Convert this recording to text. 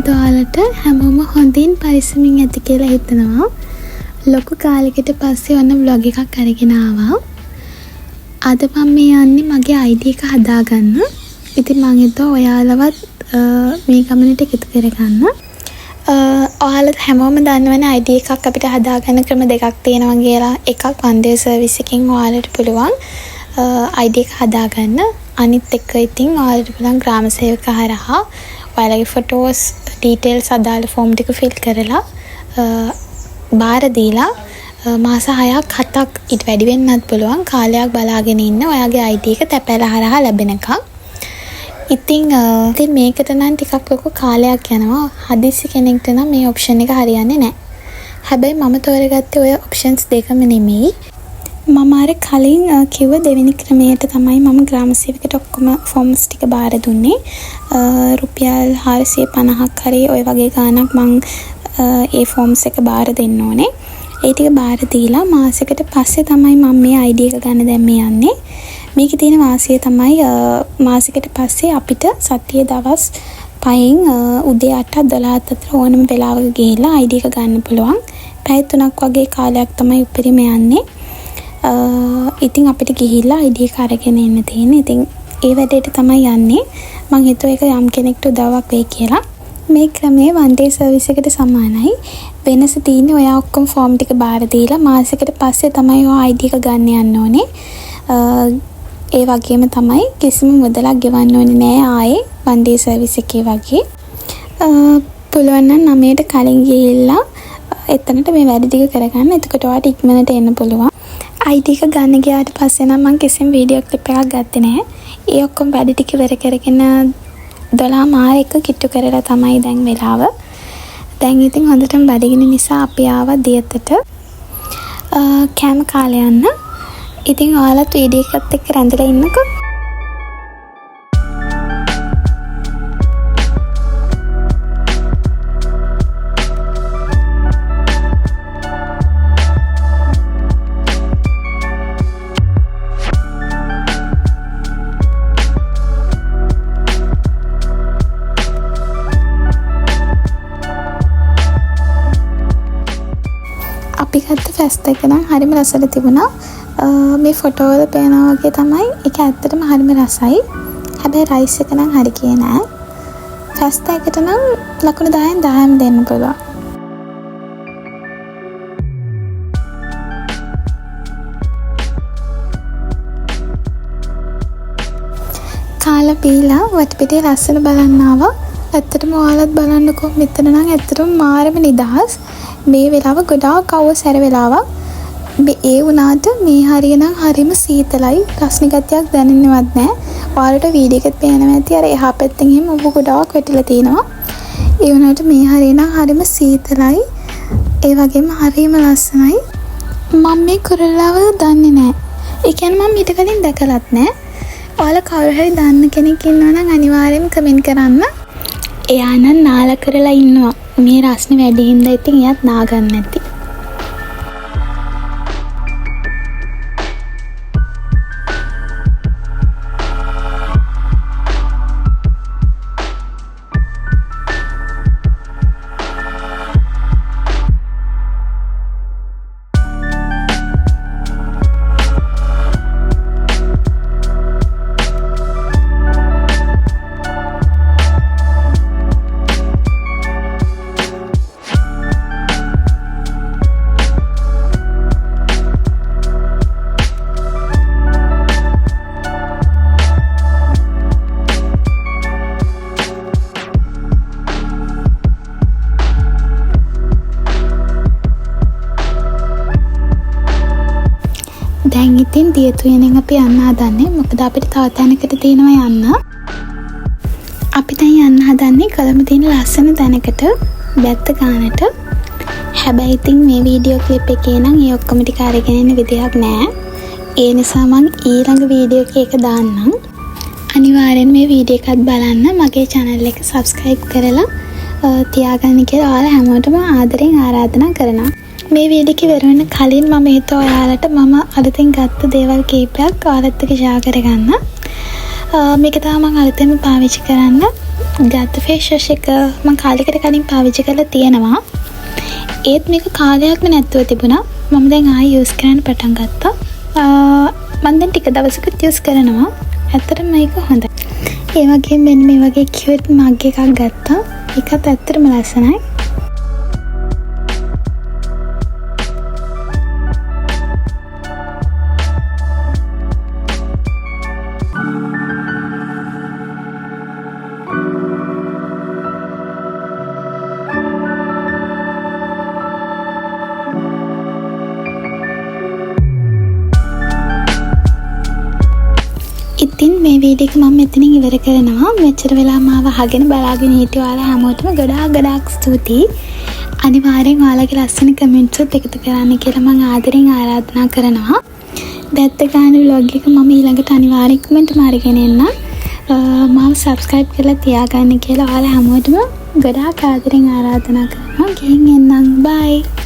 අද ඔයාලට හැමෝම හොඳින් පරිස්සමින් ඇති කියලා හිතනවා. ලොකු කාලයකට පස්සේ ඔන්න vlog එකක් අරගෙන ආවා. අද මම මේ යන්නේ මගේ ID එක හදාගන්න. ඉතින් මම හිතුවා ඔයාලවත් මේ ගමනට එකතු කරගන්න. ඔයාලා හැමෝම දන්නවනේ ID එකක් අපිට හදාගන්න ක්‍රම දෙකක් තියෙනවා කියලා. එකක් වන්දේ සර්විස් එකෙන් ඔයාලට පුළුවන් ID එක හදාගන්න. අනිත් එක ඉතින් ඔයාලට පුළුවන් ග්‍රාම සේවක හරහා ඔයාලගේ ෆොටෝස් ඩීටේල්ස් අදාළ ෆෝම් ටික ෆිල් කරලා බාර දීලා මාස 6ක් 7ක් ඊට වැඩි වෙන්නත් පුළුවන් කාලයක් බලාගෙන ඉන්න ඔයාගේ ID එක තැපැල හරහා ලැබෙනකම්. ඉතින් මේකට නම් ටිකක් ලොකු කාලයක් යනවා. හදිස්සි කෙනෙක්ට නම් මේ ඔප්ෂන් එක හරියන්නේ නැහැ. හැබැයි මම තෝරගත්තේ ඔය ඔප්ෂන්ස් දෙකම නෙමෙයි. මම අර කලින් කිව්ව දෙවෙනි ක්‍රමයට තමයි මම ග්‍රාම සේවකයට ඔක්කොම ෆෝම්ස් ටික බාර දුන්නේ. රුපියල් 450ක් හරි ඔය වගේ ගාණක් මම ඒ ෆෝම්ස් එක බාර දෙන්න ඕනේ. ඒ ටික බාර දීලා මාසෙකට පස්සේ තමයි මම මේ ID එක ගන්න දැන් මේ යන්නේ. මේකේ තියෙන වාසිය තමයි මාසෙකට පස්සේ අපිට සතියේ දවස් 5න් උදේ 8ට 12ට අතර ඕනම වෙලාවක ගිහිල්ලා ID එක ගන්න පුළුවන්. පැය 3ක් වගේ කාලයක් තමයි උපරිම යන්නේ. ඉතින් අපිට ගිහිල්ලා ID එක අරගෙන එන්න තියෙන්නේ. ඉතින් ඒ වැඩේට තමයි යන්නේ. මම හිතුවා ඒක යම් කෙනෙක්ට උදව්වක් වෙයි කියලා. මේ ක්‍රමය වන්දේ සර්විස් එකට සමානයි. වෙනස තියෙන්නේ ඔයා ඔක්කොම ෆෝම් ටික බාර දීලා මාසෙකට පස්සේ තමයි ඔයා ID එක ගන්න යන්න ඕනේ. ඒ වගේම තමයි කිසිම මුදලක් ගෙවන්න ඕනේ නෑ ආයේ වන්දේ සර්විස් එකේ වගේ. පුළුවන් නම් 9ට කලින් ගිහිල්ලා එතනට මේ වැඩ ටික කරගන්න. එතකොට ඔයාට ඉක්මනට එන්න පුළුවන්. ID එක ගන්න ගියාට පස්සේ නම් මම කිසිම වීඩියෝ ක්ලිප් එකක් ගත්තේ නැහැ. ඒ ඔක්කොම වැඩ ටික ඉවර කරගෙන 12 මාර එක කිට්ටු කරලා තමයි දැන් වෙලාව. දැන් ඉතින් හොඳටම බඩගිනි නිසා අපි ආවා දියතට කැම කාලේ යන්න. ඉතින් ඔයාලත් වීඩියෝ එකත් එක්ක රැඳිලා ඉන්නකෝ. අපි ගත්ත ෆැස්ට් එක නම් හරිම රසට තිබුණා. මේ ෆොටෝ වල පේනවා වගේ තමයි. ඒක ඇත්තටම හරිම රසයි. හැබැයි රයිස් එක නම් හරි කියේ නෑ. ෆැස්ට් එකට නම් ලකුණු 10න් 10ම දෙන්න පුළුවන්. කාලා බීලා වටපිටේ ලස්සන බලන්න ආවා. ඇත්තටම ඔයාලත් බලන්නකෝ. මෙතන නම් ඇත්තටම මාරම නිදහස්. මේ වෙලාව ගොඩාක් අවුව සැර වෙලාවක්. ඒ වුණාට මේ හරිය නම් හරිම සීතලයි. රස්නේ ගතියක් දැනෙන්නේවත් නැහැ. ඔයාලට වීඩියෝ එකත් පේනවා ඇති. අර එහා පැත්තෙන් එහෙම ඔබ ගොඩාක් වැටිලා තිනවා. ඒ වුණාට මේ හරිය නම් හරිම සීතලයි. ඒ වගේම හරිම ලස්සනයි. මම මේ කුරුල්ලාව දන්නේ නැහැ. ඒ කියන්නේ මම ඊට කලින් දැකලත් නැහැ. ඔයාලා කවුරු හරි දන්න කෙනෙක් ඉන්නවා නම් අනිවාර්යෙන් කමෙන්ට් කරන්න. එයා නම් නාලා කරලා ඉන්නවා. මේ රස්නේ වැඩි හින්දා ඉතින් එයාත් නාගන්න නැති. දැන් ඉතින් දියතුයනෙන් අපි යන්න හදන්නේ. මොකද අපිට තව තැනකට තියෙනවා යන්න. අපි දැන් යන්න හදන්නේ කොළඹ තියෙන ලස්සන තැනකට බැත්ත ගන්නට. හැබැයි ඉතින් මේ වීඩියෝ ක්ලිප් එකේ නම් ඒ ඔක්කොම ටික අරගෙන එන්න විදියක් නැහැ. ඒ නිසා මම ඊළඟ වීඩියෝ එකක දාන්නම්. අනිවාර්යෙන් මේ වීඩියෝ එකත් බලන්න. මගේ channel එක subscribe කරලා තියාගන්න කියලා ඔයාලා හැමෝටම ආදරෙන් ආරාධනා කරනවා. මේ වීඩියෝ එක ඉවර වෙන කලින් මම හිතුවා ඔයාලට මම අලුතෙන් ගත්ත දේවල් කීපයක් ඔයාලත් එක්ක ෂෙයා කරගන්න. මේක තමයි මම අලුතෙන්ම පාවිච්චි කරන්න. ගත්ත ෆේස් වොෂ් එක මම කාලෙකට කලින් පාවිච්චි කරලා තියෙනවා. ඒත් මේක කාලයක්ම නැතුව තිබුණා. මම දැන් ආයෙ යූස් කරන්න පටන් ගත්තා. මම දැන් ටික දවසකට යූස් කරනවා. ඇත්තටම මේක හොඳයි. ඒ වගේම මෙන්න මේ වගේ කියුට් මග් එකක් ගත්තා. ඒකත් ඇත්තටම ලස්සනයි. ඉතින් මේ වීඩියෝ එක මම මෙතනින් ඉවර කරනවා. මෙච්චර වෙලා මාව අහගෙන බලාගෙන හිටිය ඔයාලා හැමෝටම ගොඩාක් ස්තුතියි. අනිවාර්යෙන් ඔයාලගේ ලස්සන කමෙන්ට්ස් එකතු කරන්න කියලා මම ආදරෙන් ආරාධනා කරනවා. දැත්ත ගන්න vlog එක මම ඊළඟට අනිවාර්යෙන් කමෙන්ට් මාරගෙන එන්න. මාව subscribe කරලා තියාගන්න කියලා ඔයාලා හැමෝටම ගොඩාක් ආදරෙන් ආරාධනා කරනවා. ගිහින් එන්නම්. bye.